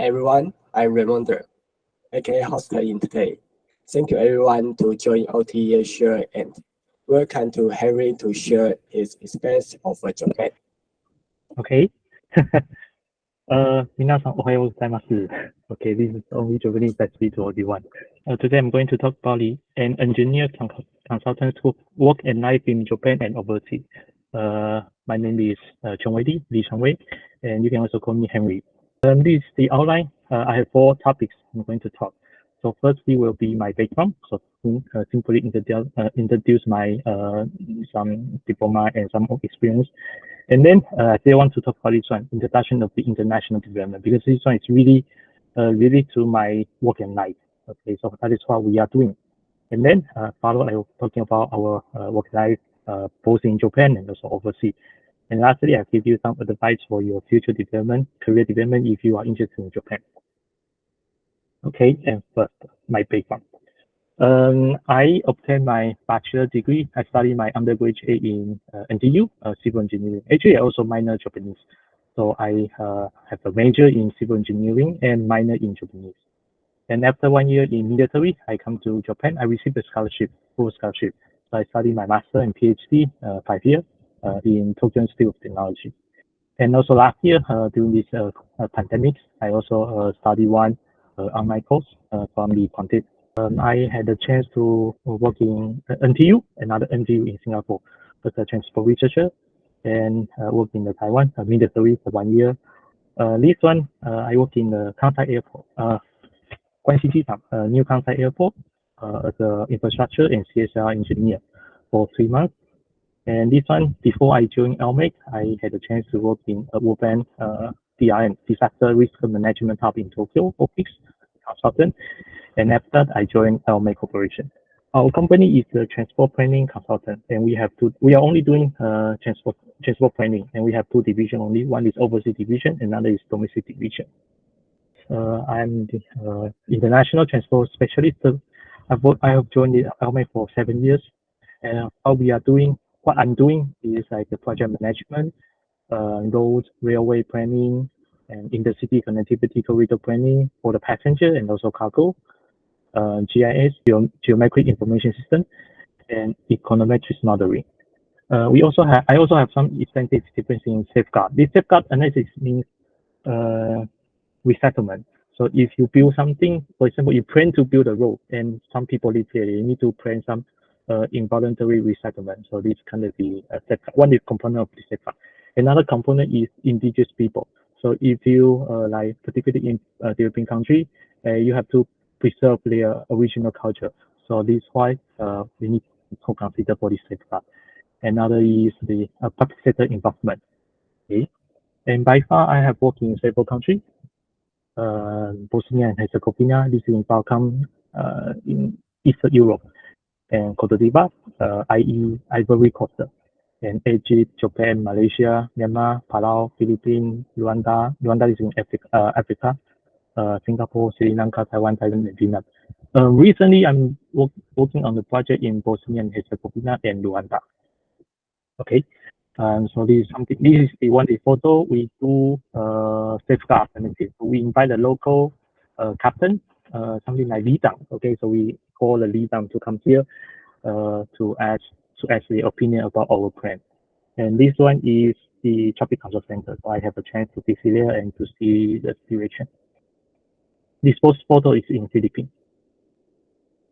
everyone, I'm Rwanda, aka hoster in today. Thank you everyone to join OTEA share and welcome to Henry to share his experience of Japan. Okay. 皆さんおはようございます。Okay, this is only Japanese that speak to everyone. Today I'm going to talk about an engineer consultant who work and live in Japan and overseas. My name is Chen Li Chengwei, and you can also call me Henry. This is the outline. I have 4 topics I'm going to talk. So firstly will be my background. So simply introduce my some diploma and some experience. And then I still want to talk about this one, introduction of the international development, because this one is really related to my work and life. Okay, so that is what we are doing. And then follow, I will talking about our work life, both in Japan and also overseas. And lastly, I'll give you some advice for your future development, career development, if you are interested in Japan. Okay, and first, my background. I obtained my bachelor degree. I studied my undergraduate in NTU, civil engineering. Actually, I also minor Japanese. So I have a major in civil engineering and minor in Japanese. And after 1 year in military, I come to Japan. I received a scholarship, full scholarship. So I studied my master and PhD 5 years in Tokyo Institute of Technology. And also last year, during this pandemic, I also studied one online course from the Côte. I had a chance to work in NTU, another NTU in Singapore, as a transport researcher, and work in the Taiwan military for 1 year. This one, I work in the Kansai Airport, Guangxi Jichang, New Kansai Airport, as an infrastructure and CSR engineer for 3 months. And this one, before I joined LMAC, I had a chance to work in a urban DRM, Disaster Risk Management Hub in Tokyo, OPIX consultant. And after that, I joined LMAC Corporation. Our company is a transport planning consultant, and we are only doing transport planning, and we have 2 divisions only. One is overseas division, another is domestic division. I'm the international transport specialist. I have joined the LMAC for 7 years, and what I'm doing is like the project management, road, railway planning, and intercity connectivity corridor planning for the passenger and also cargo. GIS, geometric information system, and econometrics modeling. I also have some extensive experience in safeguard. This safeguard analysis means resettlement. So if you build something, for example, you plan to build a road and some people live here, you need to plan some involuntary resettlement. So this kind of the safeguard. One is component of the safeguard. Another component is indigenous people. So if you like particularly in the European country, you have to preserve their original culture. So this is why we need to consider for this safeguard. Another is the public sector involvement. Okay, and by far I have worked in several countries. Bosnia and Herzegovina, this is in Balkan, in Eastern Europe, and Côte d'Ivoire, i.e. Ivory Coast, and Egypt, Japan, Malaysia, Myanmar, Palau, Philippines, Rwanda is in Africa. Singapore, Sri Lanka, Taiwan, Thailand, and Vietnam. Recently, I'm working on the project in Bosnia and Herzegovina and Rwanda. Okay, so this is something. This is the photo. We do safeguard analysis. So we invite the local captain, something like Lidang. Okay, so we call the Lidang to come here to ask the opinion about our plan. And this one is the traffic control center. So I have a chance to visit there and to see the situation. This photo is in Philippines.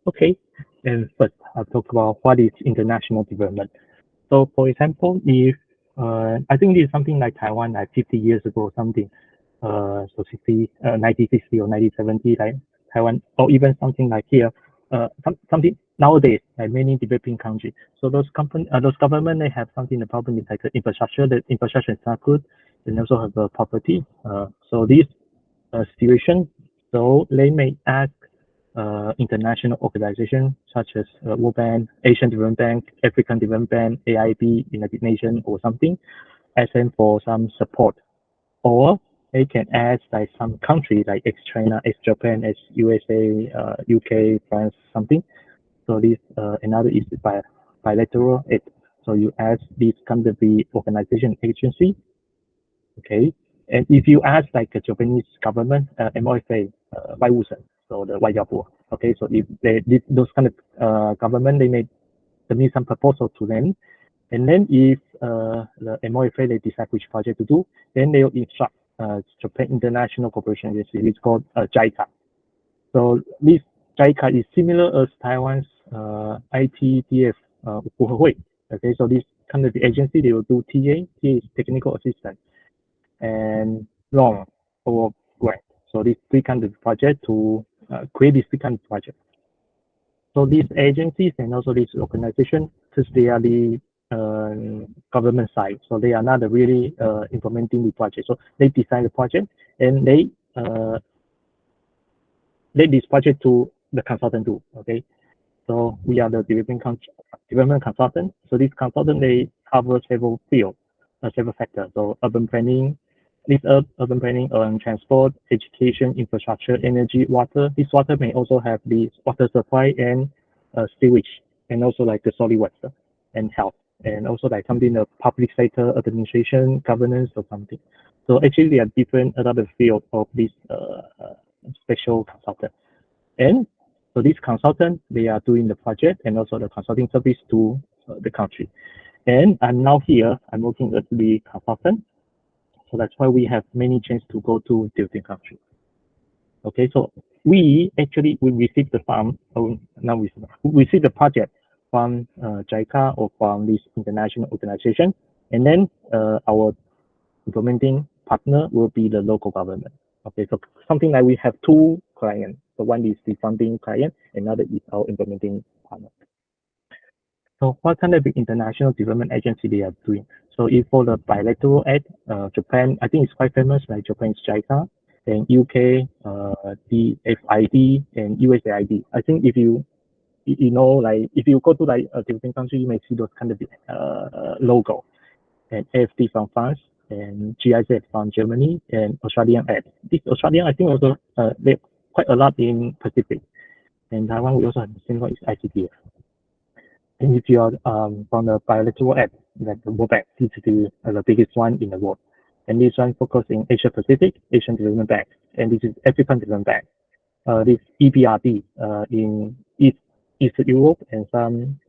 Okay, and first I'll talk about what is international development. So for example, if I think this is something like Taiwan like 50 years ago or something, so 1960 or 1970, like Taiwan, or even something like here, something nowadays, like many developing countries. So those government, they have something, the problem is like the infrastructure is not good, and also have the poverty. So this situation, so they may ask international organizations such as World Bank, Asian Development Bank, African Development Bank, AIB, United Nations, or something, ask them for some support. Or they can ask like some country like ex-China, ex-Japan, ex-USA, UK, France, something. So this another is bilateral aid. So you ask this kind of the organization agency. Okay. And if you ask like the Japanese government, MOFA, 外务省, so the 外交部, okay, so if those kind of government, they may submit some proposal to them, and then if the MOFA they decide which project to do, then they will instruct Japan International Cooperation Agency, which is called JICA. So this JICA is similar as Taiwan's ITDF, okay, so this kind of the agency, they will do TA is technical assistance, and loan or grant. So these three kind of project to create this three kind of project. So these agencies and also this organization, since they are the government side, so they are not really implementing the project. So they design the project and they let this project to the consultant do. Okay, so we are the development consultant. So this consultant they cover several fields, several sectors. So urban planning, urban planning on transport, education, infrastructure, energy, water. This water may also have the water supply and sewage, and also like the solid waste and health, and also like something the public sector administration, governance or something. So actually there are different other fields of this special consultant. And so this consultant, they are doing the project and also the consulting service to the country. And I'm now here, I'm working as the consultant. So that's why we have many chances to go to different countries. Okay, so we receive the fund, now we receive the project from JICA or from this international organization, and then our implementing partner will be the local government. Okay, so something like we have two clients. So one is the funding client, another is our implementing partner. So what kind of international development agency they are doing? So if for the bilateral aid, Japan, I think it's quite famous, like Japan's JICA, and UK, DFID, and USAID. I think if you know, like if you go to like a different country, you may see those kind of logo, and AFD from France, and GIZ from Germany, and Australian aid. This Australian, I think also they quite a lot in Pacific, and Taiwan we also have the same one is ICTF. And if you are from the bilateral aid, like the World Bank, this is the biggest one in the world. And this one focuses in Asia Pacific, Asian Development Bank, and this is African Development Bank. This EBRD in East Europe and some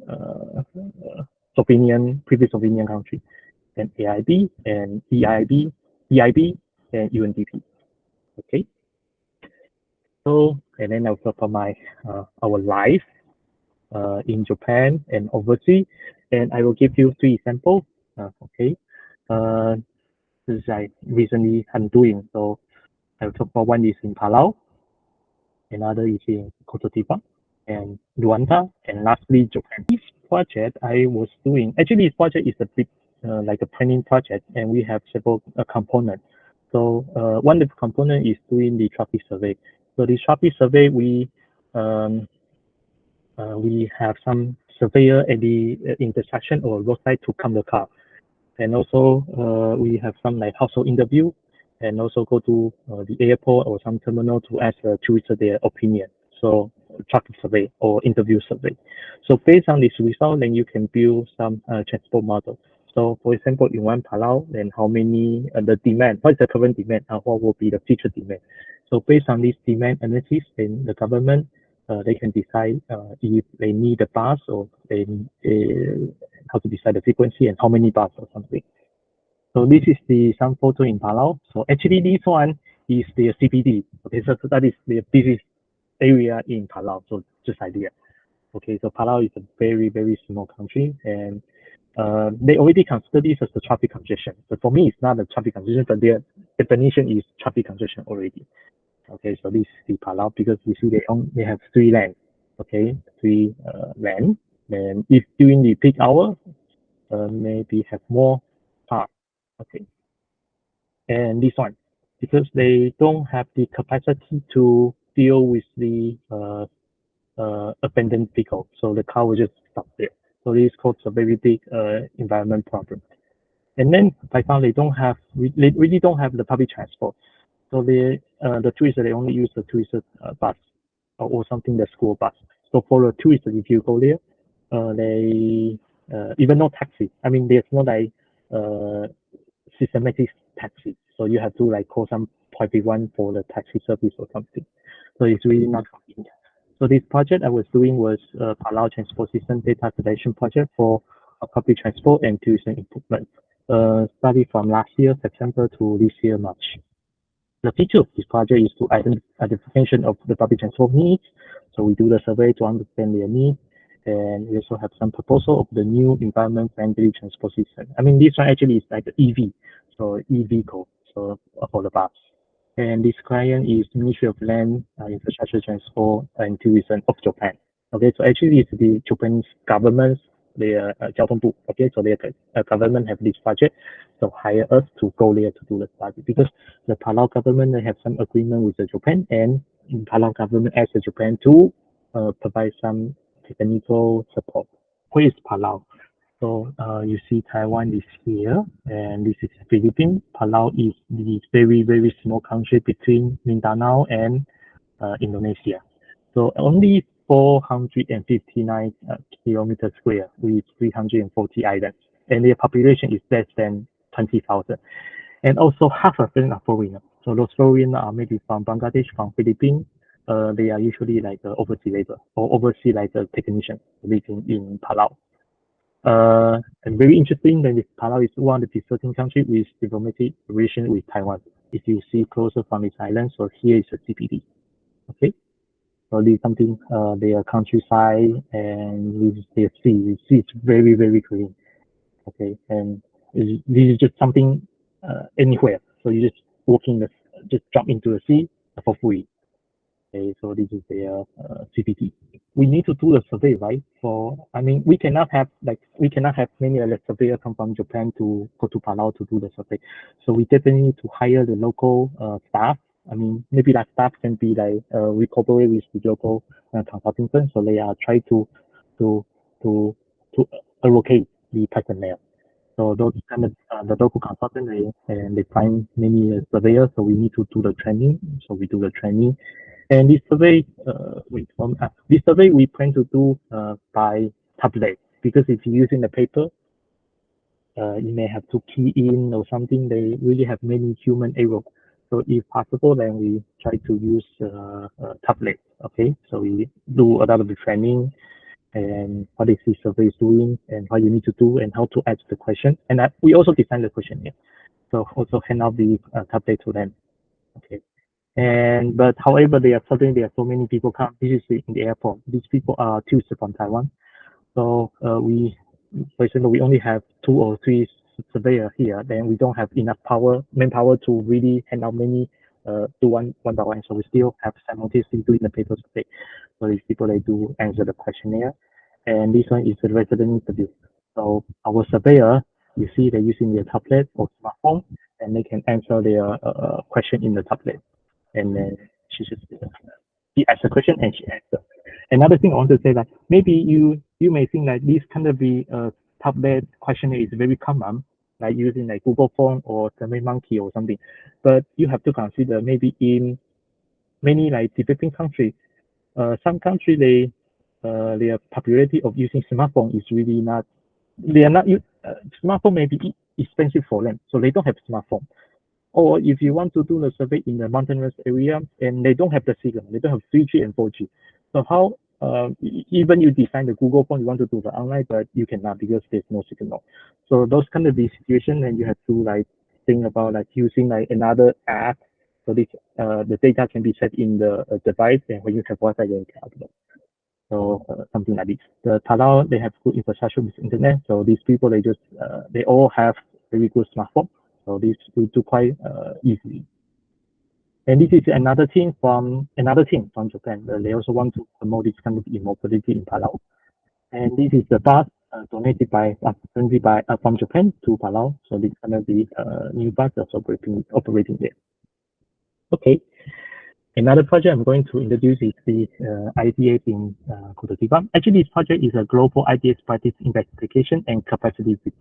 previous Slovenian country, and AIB and EIB, and UNDP. Okay. So, and then also for my our life in Japan and overseas, and I will give you three examples. Okay. This is I recently I'm doing. So I will talk about one is in Palau, another is in Côte, and Rwanda, and lastly Japan. This project I was doing, actually this project is a big like a planning project, and we have several components. So one of the component is doing the traffic survey. So the traffic survey we have some surveyor at the intersection or roadside to count the car, and also we have some like household interview, and also go to the airport or some terminal to ask the tourists their opinion. So traffic survey or interview survey. So based on this result, then you can build some transport model. So for example, in one Palau, then how many the demand, what is the current demand, and what will be the future demand. So based on this demand analysis, then the government they can decide if they need a bus or they how to decide the frequency and how many bus or something. So this is the some photo in Palau. So actually this one is the CBD. Okay, so that is the business area in Palau. So just idea. Okay, so Palau is a very, very small country, and they already consider this as a traffic congestion. But for me, it's not a traffic congestion, but their definition is traffic congestion already. Okay, so this is the Palau, because you see they have three lanes. Okay, three lanes. And if during the peak hour, maybe have more cars. Okay, and this one, because they don't have the capacity to deal with the abandoned vehicle, so the car will just stop there. So this causes a very big environment problem. And then by far they really don't have the public transport. So the tourists, they only use the tourist bus or something, the school bus. So for the tourists, if you go there, they even no taxi. I mean, there's no like systematic taxi. So you have to like call some private one for the taxi service or something. So it's really not convenient. So this project I was doing was Palau Transport System Data Collection Project for public transport and tourism improvement. Started from last year, September to this year, March. The feature of this project is to identification of the public transport needs. So we do the survey to understand their needs. And we also have some proposal of the new environment-friendly transport system. I mean, this one actually is like the EV, so e-vehicle, so for the bus. And this client is Ministry of Land, Infrastructure, Transport, and Tourism of Japan. Okay, so actually it's the Japanese government's their 交通部. Okay, so their government have this project, so hire us to go there to do the study because the Palau government they have some agreement with the Japan, and Palau government asks the Japan to provide some technical support. Where is Palau? So you see Taiwan is here, and this is Philippines. Palau is the very, very small country between Mindanao and Indonesia. So only 459 kilometers square with 340 islands, and their population is less than 20,000. And also half of them are foreigners. So those foreigners are maybe from Bangladesh, from Philippines. They are usually like overseas labor or overseas like a technician living in Palau. And very interesting that Palau is one of the 13 countries with diplomatic relations with Taiwan. If you see closer from this island, so here is a CPD. Okay, so this is something their countryside and this is their sea. You see it's very, very clean. Okay, and this is just something anywhere. So you just just jump into the sea for free. Okay, so this is their CPT. We need to do the survey, right? I mean, we cannot have many surveyors come from Japan to go to Palau to do the survey. So we definitely need to hire the local staff. I mean, maybe that staff can be like we cooperate with the local consulting firm, so they are trying to allocate the personnel. So those kind of the local consultant they find many surveyors, so we need to do the training. So we do the training. And this survey, this survey we plan to do by tablet, because if you're using the paper, you may have to key in or something. They really have many human error. So if possible, then we try to use tablet. Okay, so we do a lot of the training and what is the survey is doing and what you need to do and how to ask the question. And we also design the questionnaire. So also hand out the tablet to them. Okay. But however, there are so many people come. This is in the airport. These people are tourists from Taiwan. So for example, we only have 2 or 3 surveyors here. Then we don't have enough manpower to really hand out many do one by one. So we still have simultaneously doing the paper survey. So these people they do answer the questionnaire, and this one is the resident interview. So our surveyor, you see they're using their tablet or smartphone, and they can answer their question in the tablet. And then she asks a question and she answers. Another thing I want to say that maybe you may think that this kind of the tablet questionnaire is very common, like using like Google Form or SurveyMonkey or something. But you have to consider maybe in many like developing countries, some countries their popularity of using smartphone is really not. They are not. Smartphone may be expensive for them, so they don't have smartphone. Or if you want to do the survey in the mountainous area and they don't have the signal, they don't have 3G and 4G. So how, even you design the Google Form, you want to do the online, but you cannot because there's no signal. So those kind of the situation, and you have to like think about like using like another app. So this, the data can be set in the device, and when you have Wi-Fi, you can upload. So something like this. The Palau, they have good infrastructure with internet. So these people, they all have very good smartphone. So this we do quite easily. And this is another team from Japan. They also want to promote this kind of e-mobility in Palau. And this is the bus donated from Japan to Palau. So this kind of the new bus that's operating there. Okay. Another project I'm going to introduce is the IDS in Côte. Actually, this project is a global IDS practice investigation and capacity building.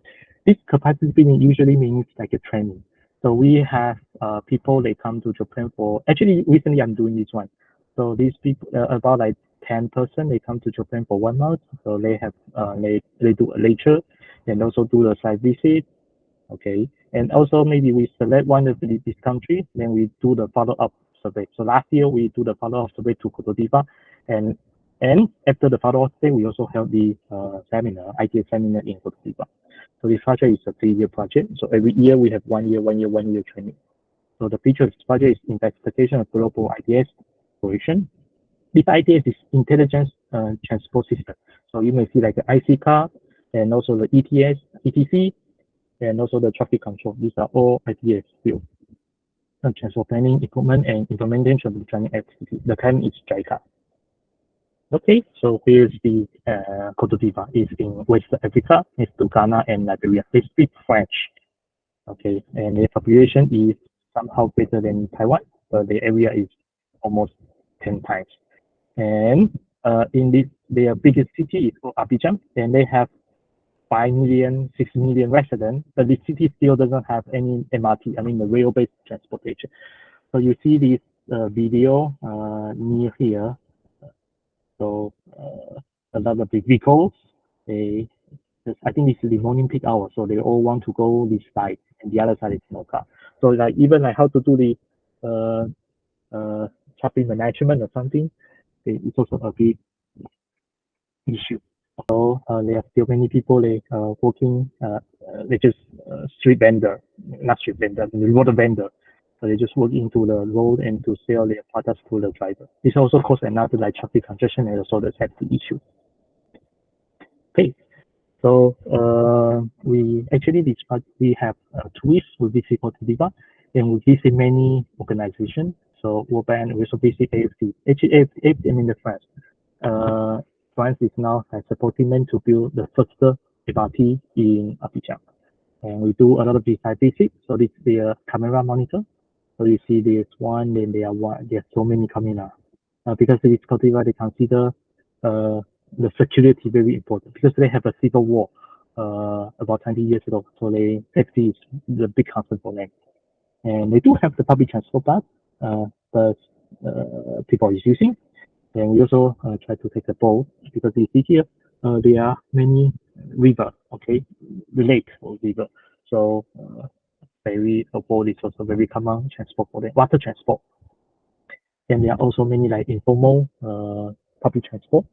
This capacity building usually means like a training. So we have people, they come to Japan actually recently I'm doing this one. So these people, about like 10 person, they come to Japan for 1 month. So they have, they do a lecture and also do the site visit. Okay. And also maybe we select one of these countries, then we do the follow-up survey. So last year we do the follow-up survey to Côte d'Ivoire, and after the follow-up survey, we also held the seminar, ITS seminar in Côte d'Ivoire. So this project is a 3-year project. So every year we have 1 year training. So the feature of this project is investigation of global ITS operation. This ITS is intelligence transport system. So you may see like the IC car and also the ETS, ETC, and also the traffic control. These are all ITS field. Transport planning, equipment, and implementation of the training activity. The client is JICA. Okay, so here's the Côte d'Ivoire. It's in West Africa. It's to Ghana and Liberia. They speak French. Okay, and their population is somehow greater than Taiwan, but the area is almost 10 times. And in this, their biggest city is called Abidjan, and they have 5 million, 6 million residents, but the city still doesn't have any MRT, I mean the rail-based transportation. So you see this video near here. So a lot of the vehicles, I think this is the morning peak hour, so they all want to go this side, and the other side is no car. So like even like how to do the traffic management or something, it's also a big issue. So there are still many people working, they just street vendor, not street vendor, road vendor. So they just work into the road and to sell their products to the driver. This also causes another like traffic congestion and also the safety issue. Okay, so we actually we have tourists who visit Côte d'Ivoire, and we visit many organizations. So World Bank, we also visit AFC. Actually, AFC, I mean the France. France is now supporting them to build the first MRT in Abidjan. And we do a lot of design visits. So this is the camera monitor. So you see there's one, then there are so many coming out. Because it's Côte d'Ivoire, they consider the security very important because they have a civil war about 20 years ago. So safety is the big concern for them. And they do have the public transport bus, but people is using. And we also try to take the boat because you see here there are many rivers, okay, the lake or river. So ferry or boat is also very common transport for them, water transport. And there are also many like informal public transport.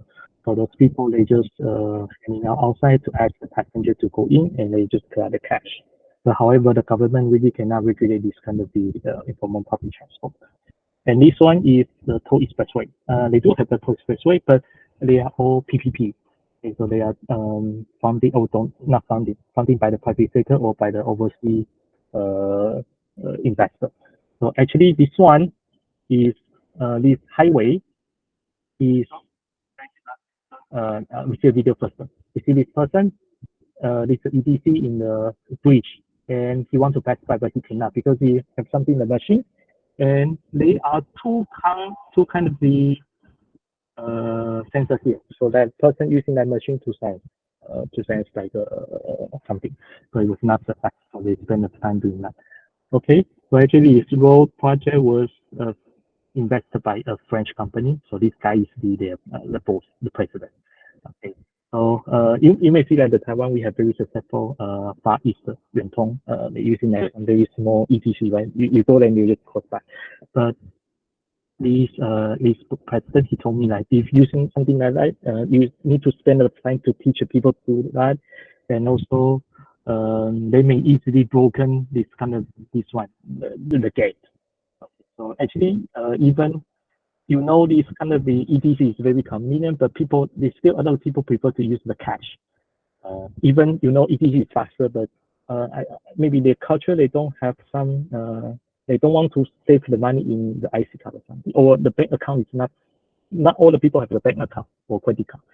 So those people, they just hanging out outside to ask the passenger to go in and they just collect the cash. But however, the government really cannot regulate this kind of the informal public transport. And this one is the toll expressway. They do have the toll expressway, but they are all PPP. Okay, so they are funding or not funded by the private sector or by the overseas investor. So actually, this one is this highway is we see a video first. You see this person, this EDC in the bridge, and he wants to pass by, but he cannot because he have something in the machine. And they are two kind of the sensors here. So that person using that machine to sense like something. So it was not successful. They spent the time doing that. Okay. So actually, this road project was invested by a French company. So this guy is the boss, the president. Okay. So you may see that in Taiwan we have very successful Far East Yuantong. They're using that very small ETC, right? You go there and you just cross by. But this president, he told me like if using something like that, you need to spend a lot of time to teach people to do that, and also they may easily broken this one, the gate. Okay. So actually, even this kind of the ETC is very convenient, but there's still a lot of people prefer to use the cash. Even ETC is faster, but maybe their culture, they don't have they don't want to save the money in the IC card or something, or the bank account is not all the people have the bank account or credit card.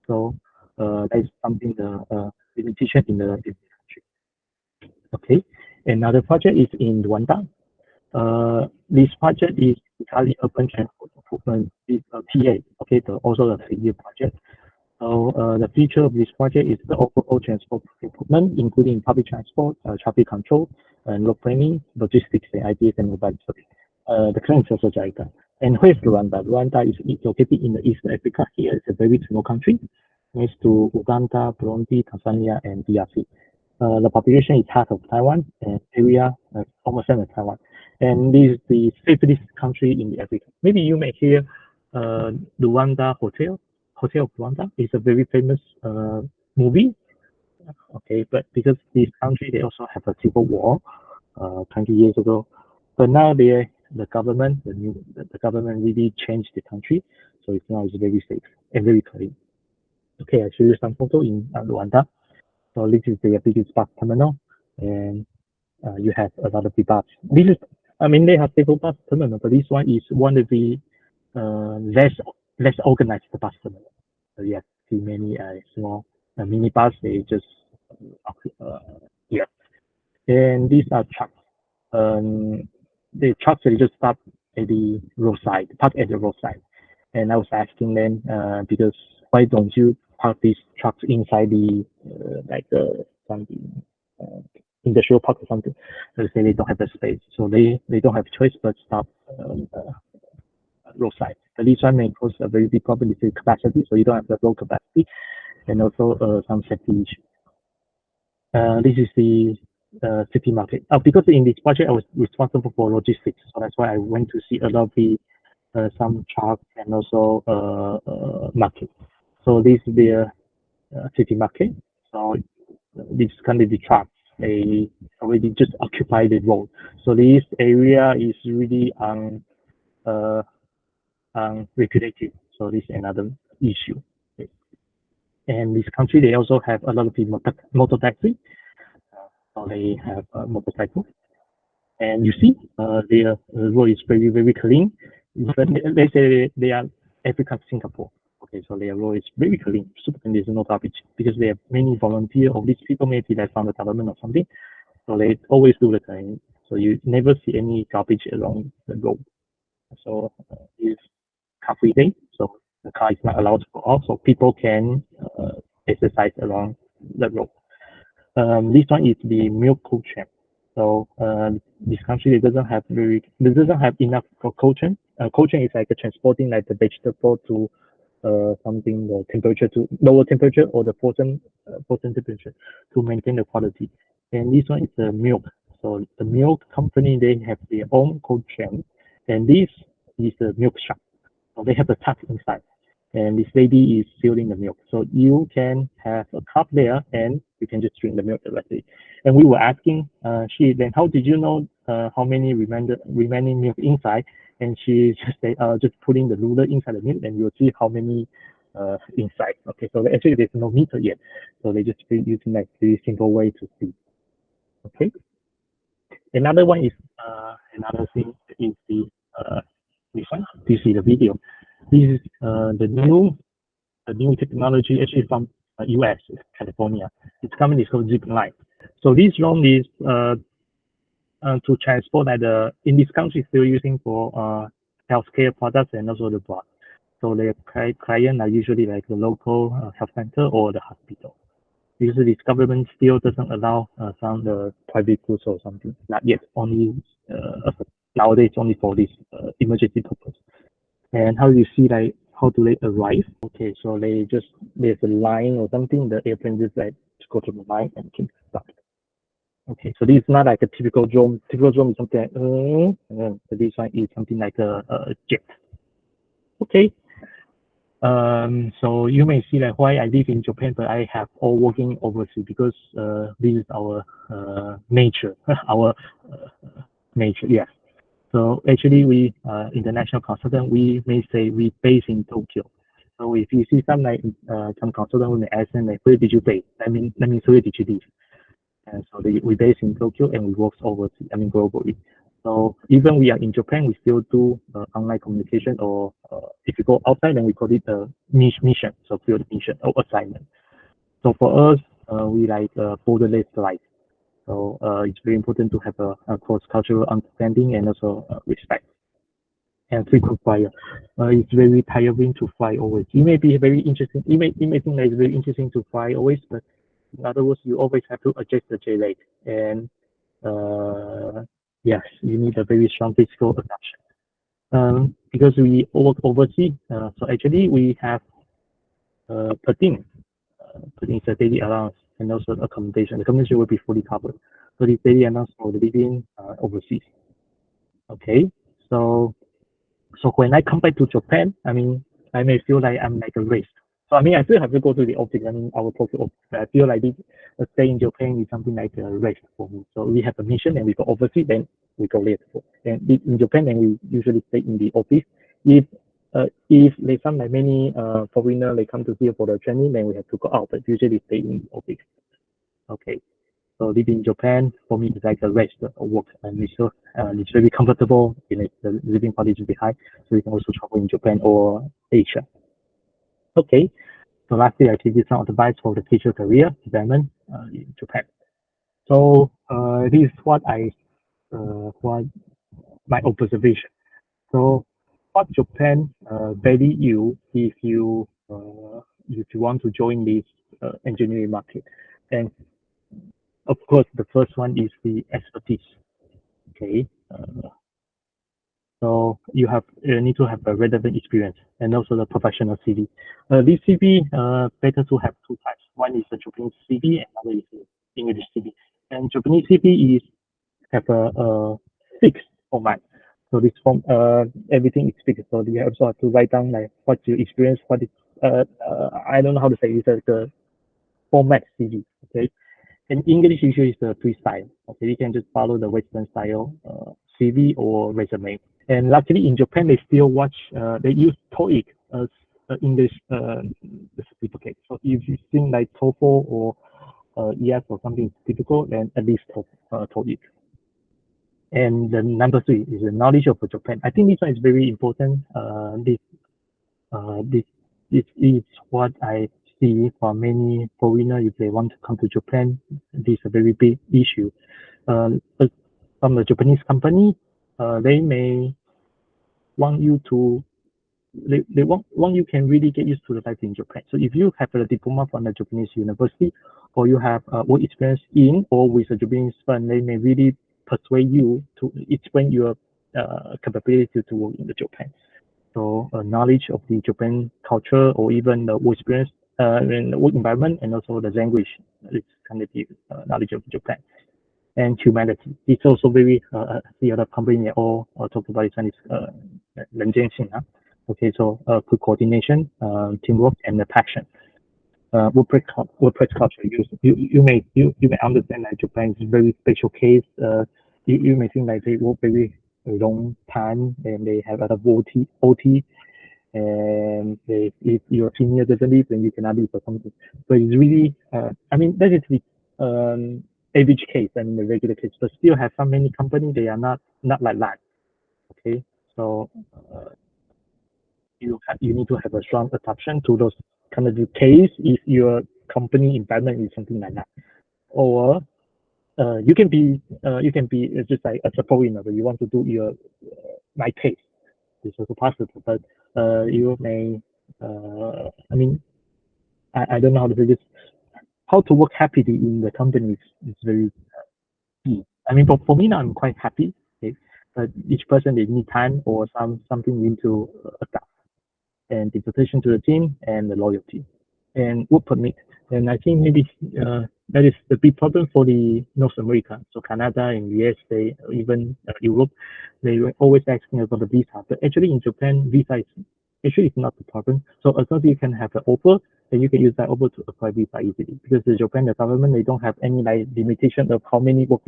So that is something the limitation in the country. Okay, another project is in Rwanda. This project is entirely urban transport improvement. It's a TA, okay, also a 3-year project. So the feature of this project is the overall transport improvement, including public transport, traffic control, and road planning, logistics, and ITS and mobile service. The client is also JICA. And where's Rwanda? Rwanda is located in the East Africa. Here it's a very small country, next to Uganda, Burundi, Tanzania, and DRC. The population is half of Taiwan, and area almost same as Taiwan. And this is the safest country in the Africa. Maybe you may hear Rwanda Hotel. Hotel of Rwanda is a very famous movie. Okay, but because this country they also have a civil war 20 years ago, but now the government the government really changed the country, so it's now it's very safe and very clean. Okay, I show you some photo in Rwanda. So this is the biggest bus terminal, and you have a lot of the bus. This is, I mean, they have several bus terminal, but this one is one of the less organized bus terminal. So you have see many small mini bus. They just yeah, and these are trucks. The trucks they just stop at the roadside, park at the roadside. And I was asking them because why don't you park these trucks inside the like something industrial park or something? They say they don't have the space, so they don't have choice but stop roadside. But this one may cause a very big problem with the capacity, so you don't have the road capacity, and also some safety issue. This is the city market. Because in this project I was responsible for logistics, so that's why I went to see a lot of the some trucks and also market. So this is the city market. So this kind of the trucks they already just occupy the road. So this area is really unregulated. So this is another issue. Okay. And this country they also have a lot of the motor taxi. So they have a motorcycle. And you see, their road is very, very clean. But they say they are African Singapore. Okay, so their road is very clean, super clean. There's no garbage because they have many volunteers of these people, maybe like from the government or something. So they always do the cleaning. So you never see any garbage along the road. So it's car-free day. So the car is not allowed to go out, so people can exercise along the road. This one is the milk cold chain. So this country doesn't have enough for cold chain. Cold chain is like transporting like the vegetable to something the temperature to lower temperature or the frozen temperature to maintain the quality. And this one is the milk. So the milk company they have their own cold chain, and this is the milk shop. So they have a tap inside, and this lady is filling the milk. So you can have a cup there, and you can just drink the milk directly. And we were asking she then, how did you know how many remaining milk inside? And she just said, just putting the ruler inside the milk, and you'll see how many inside. Okay, so actually there's no meter yet, so they just using like very simple way to see. Okay. Another one is another thing is the this one. Do you see the video? This is the new technology actually from US, California. Its company is called Zip Line. So this drone is to transport like in this country still using for healthcare products and also the blood. So the client are usually like the local health center or the hospital. Because this government still doesn't allow some the private goods or something. Not yet. Only nowadays only for this emergency purpose. And how you see like how do they arrive? Okay, so they just there's a line or something. The airplane just like to go to the line and can stop. Okay, so this is not like a typical drone. Typical drone is something like, and then this one is something like a jet. Okay. So you may see like why I live in Japan, but I have all working overseas because this is our nature, our nature. Yes. So actually, we international consultant, we may say we base in Tokyo. So if you see some like some consultant with the accent, like where did you base? That means where did you live? And so we base in Tokyo and we work overseas. I mean globally. So even we are in Japan, we still do online communication, or if you go outside, then we call it a mission, so field mission or assignment. So for us, we like borderless life. So it's very important to have a cross-cultural understanding and also respect. And frequent flyer. It's very tiring to fly always. It may be very interesting. You may think that it's very interesting to fly always, but in other words, you always have to adjust the J lag. And yes, you need a very strong physical adaptation. Because we work overseas, so actually we have 13 is a daily allowance. and also accommodation. The accommodation will be fully covered. So this daily allowance for the living overseas. Okay, so when I come back to Japan, I mean, I may feel like I'm like a race. So I mean, I still have to go to the office. I mean, I will talk to office. But I feel like this stay in Japan is something like a race for me. So we have a mission, and we go overseas, then we go later. And in Japan, then we usually stay in the office. If they come like many foreigner, they come to here for the training, then we have to go out. But usually stay in the office. Okay. So living in Japan for me is like a rest of work, and it's very comfortable. The living quality is very high, so you can also travel in Japan or Asia. Okay, so lastly, I give you some advice for the future career development in Japan. So this is what my observation. So what Japan value you if you want to join this engineering market, and of course, the first one is the expertise. Okay, so you need to have a relevant experience and also the professional CV. This CV better to have two types. One is the Japanese CV, and another is the English CV. And Japanese CV have a fixed format. So this form, everything is fixed. So you also have to write down like what's your experience, what is I don't know how to say it. It's the format CV. Okay. And English usually is the freestyle. Okay, you can just follow the Western style CV or resume. And luckily in Japan, they still they use TOEIC as English certificate. So if you think like TOEFL or ES or something difficult, then at least TOEIC. And the number 3 is the knowledge of Japan. I think this one is very important. This is what I see for many foreigners if they want to come to Japan. This is a very big issue. From the Japanese company, they may want you to they want you can really get used to the life in Japan. So if you have a diploma from a Japanese university, or you have work experience in or with a Japanese firm, they may really persuade you to explain your capability to work in the Japan. So knowledge of the Japan culture or even the work experience in the work environment, and also the language, it's kind of the knowledge of Japan. And humanity. It's also very, the other company all talk about this one is 人间性. Okay, so good coordination, teamwork, and the passion. Workplace culture. You may understand that Japan is a very special case. You may think like they work very long time and they have a lot of OT, and if your senior doesn't leave, then you cannot leave or something. So it's really, I mean, that is the average case, I mean the regular case, but still have some many companies they are not like that. Okay, so you need to have a strong adaptation to those kind of case if your company environment is something like that, or you can be just like a support but you want to do your my case. It's also possible, but you may I mean I don't know how to say this. How to work happily in the company is very key. I mean, for me now, I'm quite happy. Okay, but each person they need time or something need to adapt, and devotion to the team and the loyalty and work permit. And I think maybe that is the big problem for the North America. So Canada and US, they even Europe, they were always asking about the visa. But actually in Japan, visa is actually it's not the problem. So as long as you can have an offer, then you can use that offer to apply visa easily. Because the Japan, the government, they don't have any like limitation of how many work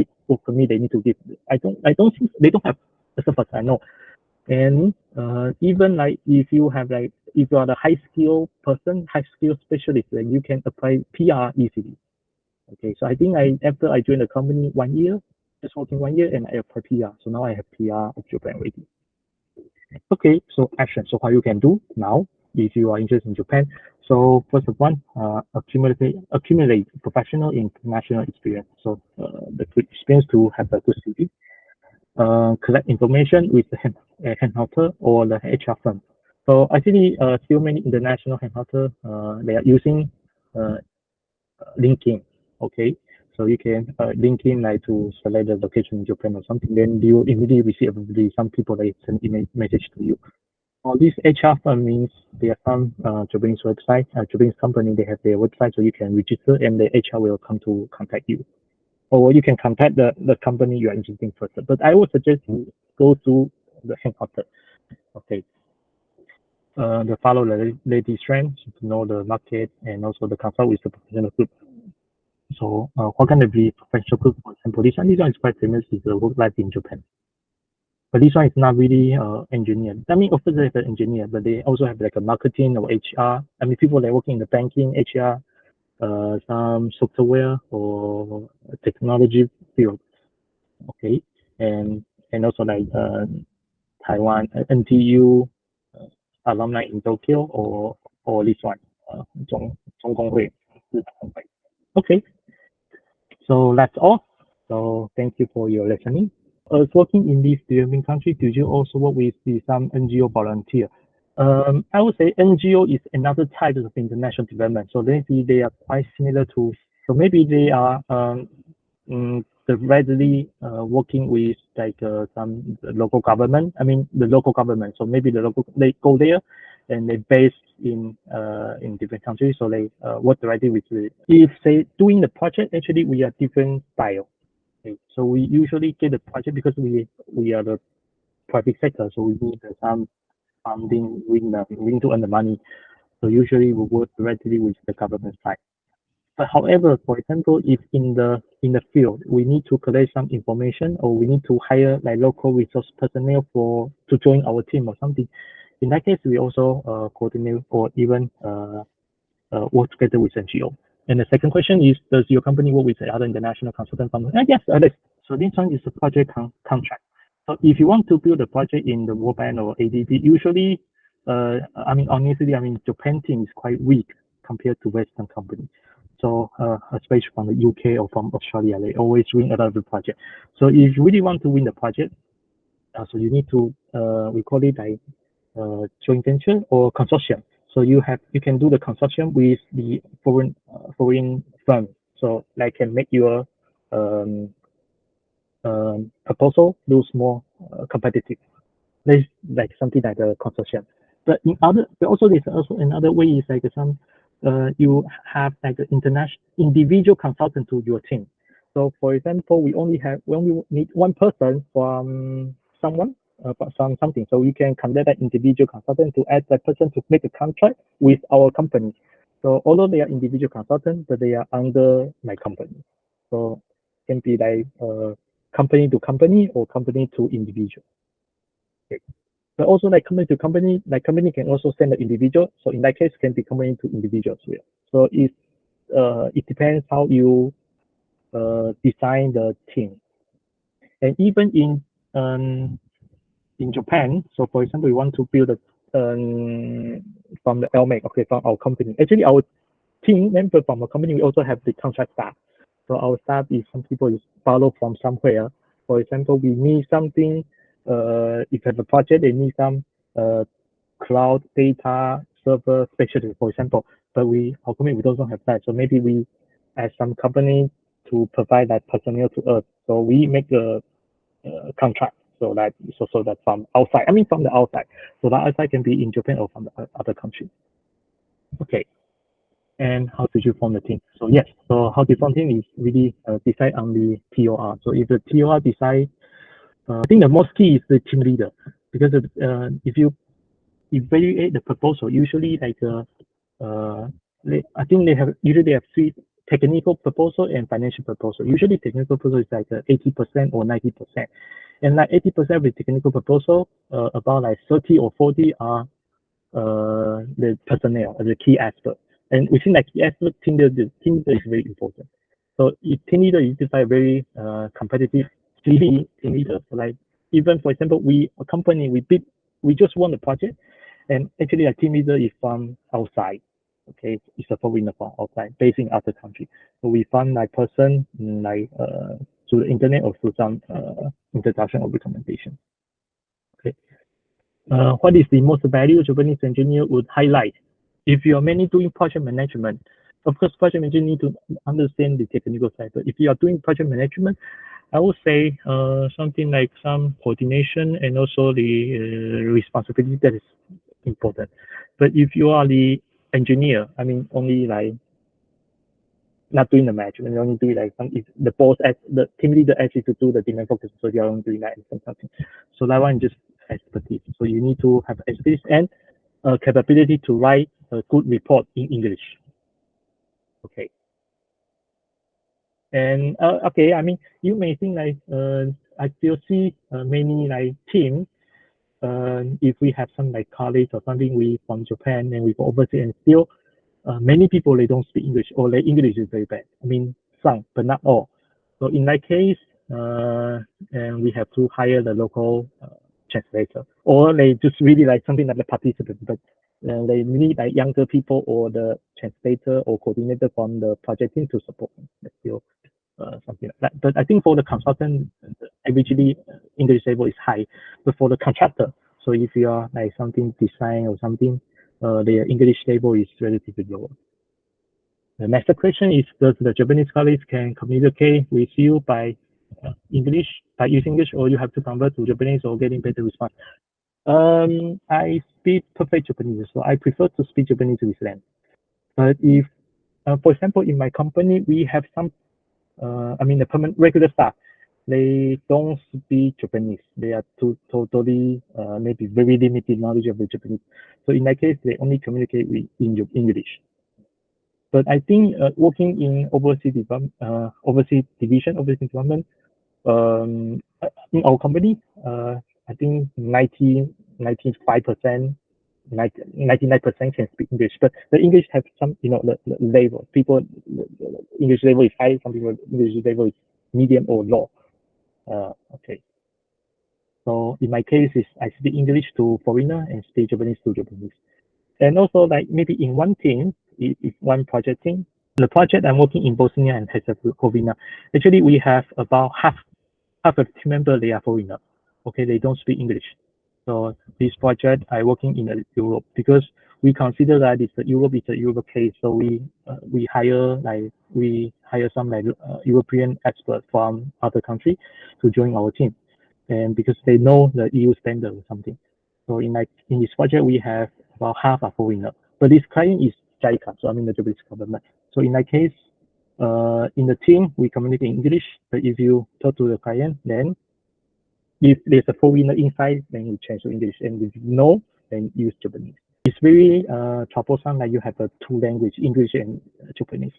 permit they need to give. I don't think they don't have, as far as I know. And even like if you are the high skill person, high skill specialist, then you can apply PR easily. Okay, so I think after I joined the company 1 year, just working 1 year, and I applied PR. So now I have PR of Japan already. Okay, so action. So what you can do now if you are interested in Japan. So first of all, accumulate professional international experience. So the good experience to have a good CV. Collect information with the headhunter or the HR firm. So actually, still many international headhunter they are using LinkedIn. Okay, so you can link in like to select the location in Japan or something. Then you immediately receive some people they send email message to you. Or this HR firm means there are some Japanese website, Japanese company, they have their website, so you can register and the HR will come to contact you. Or you can contact the company you are interested in first. But I would suggest you go to the headquarters. Okay. The follow the latest trends to know the market and also the consult with the professional group. So what can be professional group? For example, this one is quite famous, is the work life in Japan. But this one is not really engineer. I mean, of course, there's an engineer, but they also have like a marketing or HR. I mean, people that working in the banking, HR, some software or technology field. Okay, and also like Taiwan, NTU, alumni in Tokyo, or this one, 中工会, Okay, so that's all. So thank you for your listening. As working in these developing countries, do you also work with some NGO volunteer? I would say NGO is another type of international development. So maybe they are quite similar to, so maybe they are directly working with like some local government. I mean the local government. So maybe the local, they go there and they based in different countries. So they work directly with the, if they doing the project, actually we are different style. Okay. So we usually get the project because we are the private sector. So we need some funding, we need to earn the money. So usually we work directly with the government side. But however, for example, if in the field we need to collect some information or we need to hire like local resource personnel to join our team or something, in that case we also coordinate or even work together with NGO. And the second question is, does your company work with other international consultant companies? Yes, so this one is a project contract. So if you want to build a project in the World Bank or ADB, usually, I mean, honestly, I mean, Japan team is quite weak compared to Western companies. So especially from the UK or from Australia, they always win a lot of the project. So if you really want to win the project, so you need to, we call it like joint venture or consortium. So you can do the consortium with the foreign firm. So that can make your proposal lose more competitive. There's like something like a consortium. But there's also another way is like some you have like an individual consultant to your team. So for example, we only need one person from something. So we can contact that individual consultant to ask that person to make a contract with our company. So although they are individual consultants, but they are under my company. So it can be like company to company or company to individual. Okay. But also like company to company, like company can also send an individual. So in that case, can be company to individual as well. So it depends how you design the team. And even in Japan, so for example, we want to build a from the LMAC, okay, from our company. Actually, our team member from our company, we also have the contract staff. So our staff is some people is follow from somewhere. For example, we need something. If you have a project, they need some cloud data server specialist, for example. But our company, we don't have that. So maybe we ask some company to provide that personnel to us. So we make a contract. So that from outside, I mean from the outside. So that outside can be in Japan or from the other country. Okay. And how did you form the team? So yes, so how to form team is really decide on the TOR. So if the TOR decide, I think the most key is the team leader, because if you evaluate the proposal, usually like I think they have three: technical proposal and financial proposal. Usually technical proposal is like 80% or 90%. And like 80% of the technical proposal, about like 30 or 40 are the personnel, the key aspect. And within that key aspect, team leader is very important. So if team leader is just like very competitive team leader, so like even for example, a company, we just won the project, and actually a team leader is from outside. Okay, it's a foreigner from outside, based in other country. So we find like person like through the internet or through some introduction or recommendation. Okay. What is the most value Japanese engineer would highlight? If you are mainly doing project management, of course, project management need to understand the technical side. But if you are doing project management, I would say something like some coordination and also the responsibility that is important. But if you are the engineer, I mean, only like not doing the management, only doing like some, if the boss as the team leader actually to do the demand focus, so you're only doing that and something. So that one is just expertise. So you need to have expertise and capability to write a good report in English. Okay. And okay, I mean, you may think like I still see many like teams. If we have some like colleagues or something, we from Japan and we go overseas, and still many people they don't speak English or their English is very bad. I mean, some but not all. So in that case, and we have to hire the local translator, or they just really like something like the participant, but they need like younger people or the translator or coordinator from the project team to support them. That's still something like that. But I think for the consultant, averagely English level is high, but for the contractor, so if you are like something design or something, their English level is relatively lower. The next question is, does the Japanese colleagues can communicate with you by English, by using English, or you have to convert to Japanese or getting better response? I speak perfect Japanese, so I prefer to speak Japanese with them. But if, for example, in my company, we have some, I mean, the permanent regular staff, they don't speak Japanese. They are totally, maybe very limited knowledge of the Japanese. So in that case, they only communicate with in English. But I think working in overseas division, overseas department, in our company, I think 95%, 99% can speak English, but the English have some, the level. People, English level is high, some people English level is medium or low. Okay. So in my case, is I speak English to foreigner and speak Japanese to Japanese. And also like maybe in one team, if one project team, the project I'm working in Bosnia and Herzegovina, actually we have about half of the team member, they are foreigner. Okay, they don't speak English. So this project I working in Europe because we consider that Europe is a Europe case. So we hire some like European experts from other country to join our team, and because they know the EU standard or something. So in this project we have about half are foreigner, but this client is JICA, so I mean the Japanese government. So in that case, in the team we communicate in English, but if you talk to the client, then if there's a foreigner inside, then you change to English, and if no, then use Japanese. It's very troublesome that you have a two language, English and Japanese.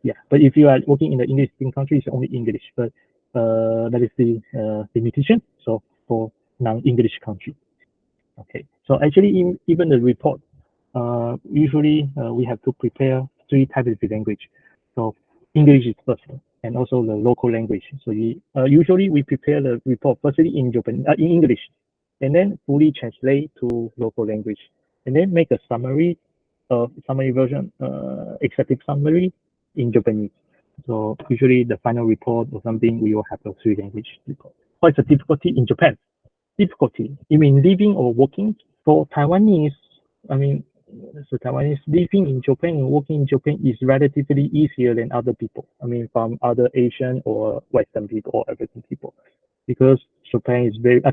Yeah, but if you are working in the English-speaking country, it's only English, but that is the limitation. So for non-English country. Okay, so actually even the report, usually we have to prepare 3 types of language. So English is first, and also the local language. So usually we prepare the report firstly in English, and then fully translate to local language, and then make a summary version, executive summary in Japanese. So usually the final report or something, we will have a 3 language report. What's the difficulty in Japan? Difficulty, you mean living or working? For Taiwanese, I mean, so Taiwanese living in Japan and working in Japan is relatively easier than other people. I mean, from other Asian or Western people or African people, because Taiwan is very, I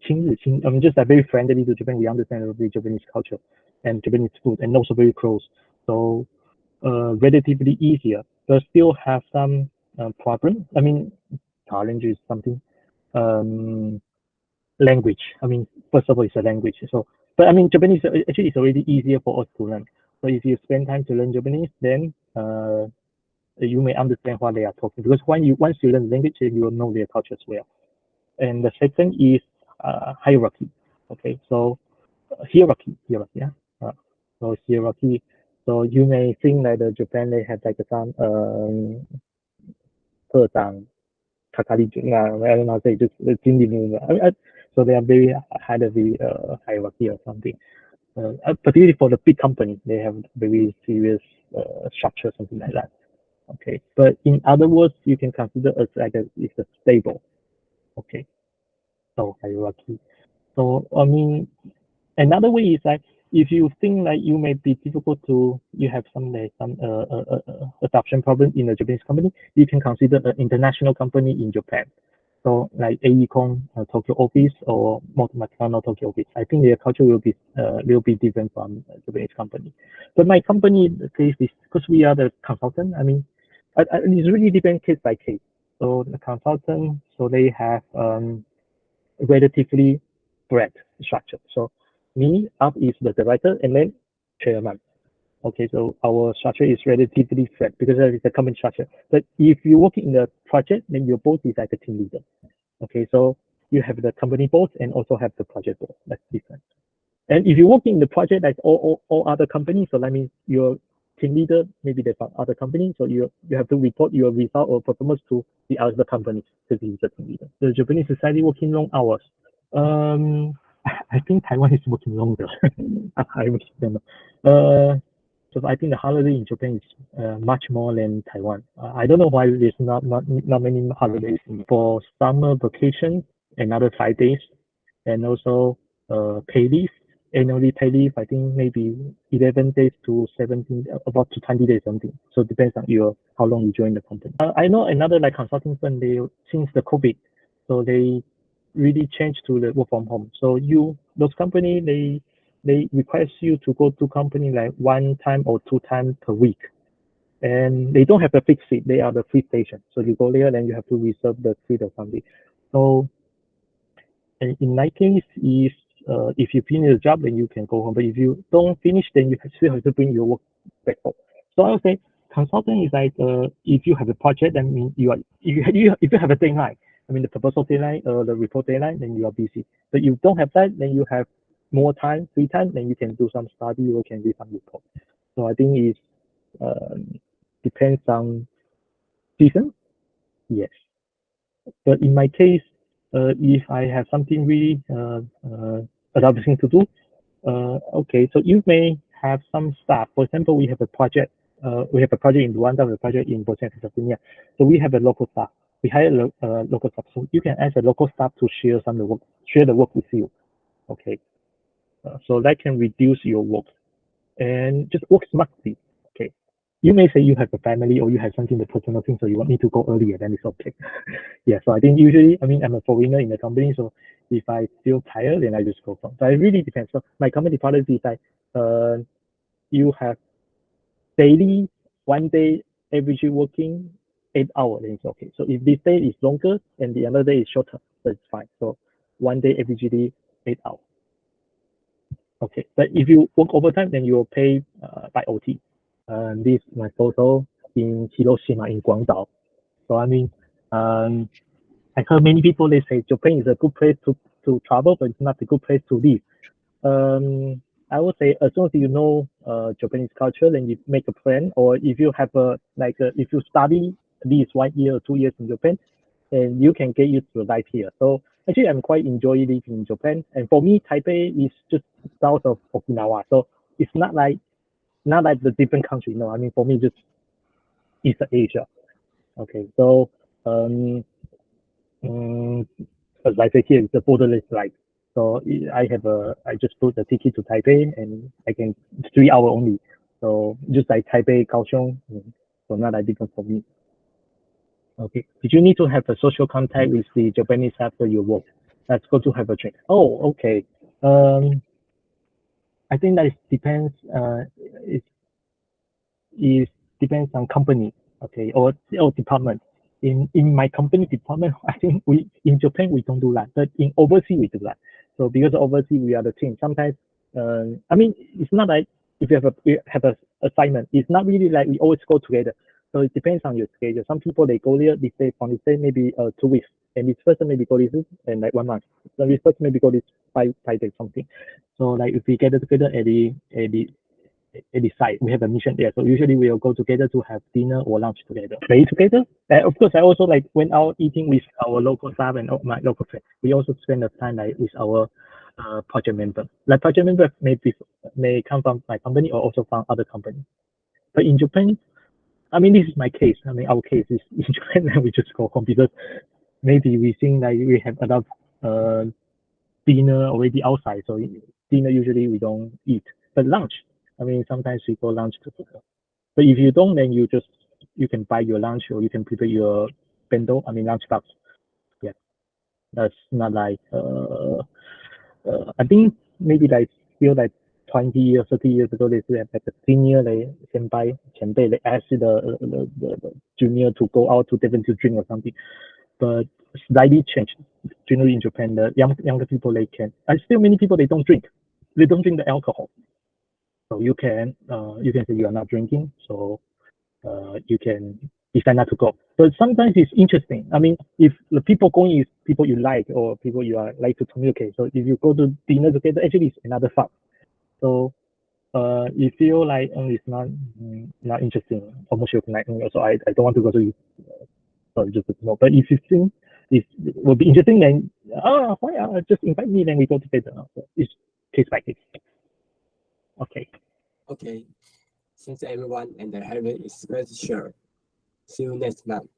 mean, just very friendly to Japan. We understand the Japanese culture and Japanese food, and also very close. So, relatively easier, but still have some problem. I mean, challenge is something. Language. I mean, first of all, it's a language. So, but I mean, Japanese actually is already easier for us to learn. So if you spend time to learn Japanese, then you may understand what they are talking. Because once you learn the language, you will know their culture as well. And the second is hierarchy. Okay, so hierarchy, yeah. So hierarchy. So you may think that Japan they have like some 课长 Kakali, I don't know, say just so they are very highly hierarchy or something. Particularly for the big company, they have very serious structure, something like that. Okay, but in other words, you can consider as like it's a stable. Okay, so hierarchy. So I mean, another way is like if you think like you may be difficult to, you have some adoption problem in a Japanese company, you can consider an international company in Japan. So like AECOM Tokyo office or Motomatano Tokyo office. I think their culture will be different from Japanese company. But my company case is because we are the consultant. I mean, it's really different case by case. So the consultant, so they have relatively flat structure. So me up is the director and then chairman. Okay, so our structure is relatively flat because that is a common structure. But if you work in the project, then your boss is like a team leader. Okay, so you have the company boss and also have the project boss. That's different. And if you work in the project like all other companies, so that means your team leader, maybe they from other companies, so you have to report your result or performance to the other companies because he's the team leader. The Japanese society working long hours. I think Taiwan is working longer. I don't know. So I think the holiday in Japan is much more than Taiwan. I don't know why there's not many holidays. For summer vacation, another 5 days, and also pay leave, annually pay leave. I think maybe 11 days to 17, about to 20 days something. So it depends on how long you join the company. I know another like consulting firm. They since the COVID, so they really changed to the work from home. So those company they request you to go to company like 1 time or 2 times per week. And they don't have a fixed seat. They are the free station. So you go there, then you have to reserve the seat or something. So in my case, if you finish the job, then you can go home. But if you don't finish, then you still have to bring your work back home. So I would say consulting is like if you have a project, then mean if you have a deadline, I mean the proposal deadline or the report deadline, then you are busy. But if you don't have that, then you have more time, free time, then you can do some study or can read some report. So I think it depends on season, yes. But in my case, if I have something really another thing to do, okay, so you may have some staff. For example, we have a project. We have a project in Rwanda, we have a project in Bosnia and Herzegovina. So we have a local staff. We hire local staff. So you can ask a local staff to share some of the work, share the work with you. Okay. So that can reduce your work and just work smartly. Okay. You may say you have a family or you have something, the personal thing, so you want me to go earlier, then it's okay. Yeah, so I think usually, I mean, I'm a foreigner in the company, so if I feel tired, then I just go home. So it really depends. So my company policy is like, you have daily, 1 day, average working 8 hours, then it's okay. So if this day is longer and the other day is shorter, that's fine. So 1 day, averagely 8 hours. Okay, but if you work overtime, then you will pay by OT. This is my photo in Hiroshima in Guangdong. So I mean, I heard many people they say Japan is a good place to travel, but it's not a good place to live. I would say as soon as you know Japanese culture, then you make a plan, or if you have if you study at least 1 year or 2 years in Japan, and you can get used to life here. So actually, I'm quite enjoying living in Japan. And for me, Taipei is just south of Okinawa, so it's not like the different country. No, I mean for me, just East Asia. Okay, so as I say here, it's a borderless flight. So I just booked a ticket to Taipei and I can 3 hours only. So just like Taipei, Kaohsiung, so not that different for me. Okay. Did you need to have a social contact with the Japanese after your work? Let's go to have a drink. Oh, okay. I think that depends. It depends on company, okay, or department. In my company department, I think in Japan we don't do that, but in overseas we do that. So because overseas we are the team. Sometimes, I mean, it's not like if we have a assignment, it's not really like we always go together. So it depends on your schedule. Some people they go there, they stay from maybe 2 weeks, and this person maybe go this and like 1 month. So this person maybe go this 5 days something. So like if we get together at the site, we have a mission there. So usually we will go together to have dinner or lunch together, play together. And of course, I also like went out eating with our local staff and my local friends. We also spend the time like with our project member. Like project member may come from my company or also from other companies. But in Japan, I mean, this is my case. I mean, our case is in Japan, and we just go home because maybe we think like we have enough dinner already outside. So dinner usually we don't eat. But lunch, I mean, sometimes we go lunch together. But if you don't, then you can buy your lunch or you can prepare your bento, I mean lunch box. Yeah, that's not like I think maybe like still like 20 years, 30 years ago, they still have like a senior, like senpai,前辈, they ask the junior to go out to different to drink or something. But slightly changed. Generally in Japan, the younger people, they can, and still many people, they don't drink. They don't drink the alcohol. So you can say you are not drinking. So you can decide not to go. But sometimes it's interesting. I mean, if the people going is people you like or people you are like to communicate. So if you go to dinner together, actually it's another fun. So you feel like it's not interesting, almost you're like, so I don't want to go to you. So just no. But if you think it will be interesting, then why just invite me, then we go together. So it's case by case. Okay. Okay. Thanks everyone, and have a special. See you next month.